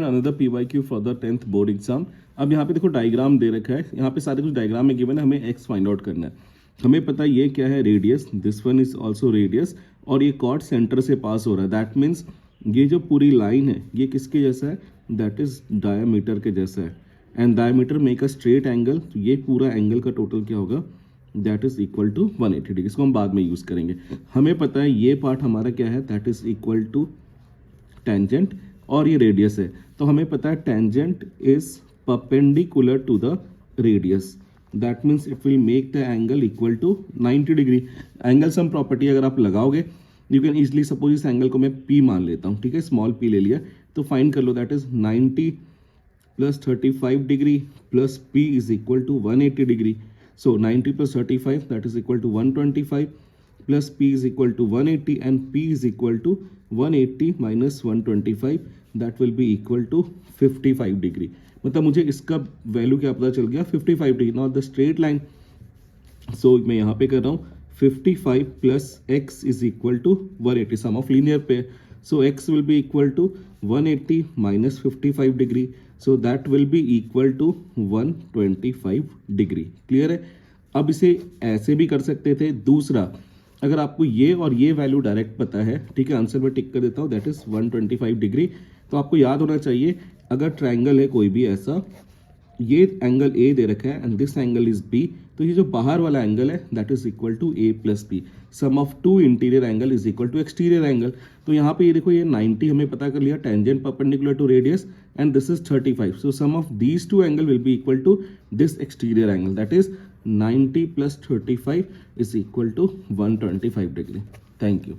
Another PYQ for the 10th board exam. अब यहाँ पे देखो डायग्राम दे रखा है, यहाँ पे सारे कुछ डायग्राम में गिवन है, हमें एक्स फाइंड आउट करना है। हमें पता है ये क्या है, radius, this one is also radius, और ये कॉर्ड सेंटर से पास हो रहा है। दैट मीन्स ये जो पूरी लाइन है ये किसके जैसा है, दैट इज डायमीटर के जैसा है। And diameter make a straight angle, तो ये पूरा एंगल का टोटल क्या होगा, that is equal to 180 degree. इसको हम बाद में यूज करेंगे। हमें पता है ये पार्ट हमारा क्या है, that is equal to tangent, और ये रेडियस है। तो हमें पता है tangent is perpendicular to the radius, that means it will make the angle equal to 90 degree. Angle sum property अगर आप लगाओगे, यू कैन इजिली, सपोज इस एंगल को मैं P मान लेता हूँ, ठीक है, स्मॉल p ले लिया, तो फाइंड कर लो, that is 90 plus 35 degree plus P is equal to 180 degree. So 90 plus 35 that is equal to 125 plus P is equal to 180 and P is equal to 180 minus 125, that will be equal to 55 degree. मतलब मुझे इसका value क्या पता चल गया, 55 degree. Not the straight line, so मैं यहाँ पे कर रहा हूँ 55 plus x is equal to 180, sum of linear pair. So x will be equal to 180 minus 55 degree, so that will be equal to 125 degree. Clear है। अब इसे ऐसे भी कर सकते थे। दूसरा, अगर आपको ये और ये वैल्यू डायरेक्ट पता है, ठीक है, आंसर में टिक कर देता हूँ, दैट इज 125 डिग्री। तो आपको याद होना चाहिए, अगर ट्रायंगल है कोई भी ऐसा, ये एंगल A दे रखा है and this angle is B, तो ये जो बाहर वाला एंगल है that is equal to A plus B। Sum of two interior angle is equal to exterior angle. तो यहाँ पे ये देखो, ये 90 हमें पता कर लिया, tangent perpendicular to radius, and this is 35। So sum of these two angle will be equal to this exterior angle, that is 90 plus 35 is equal to 125 degree. Thank you.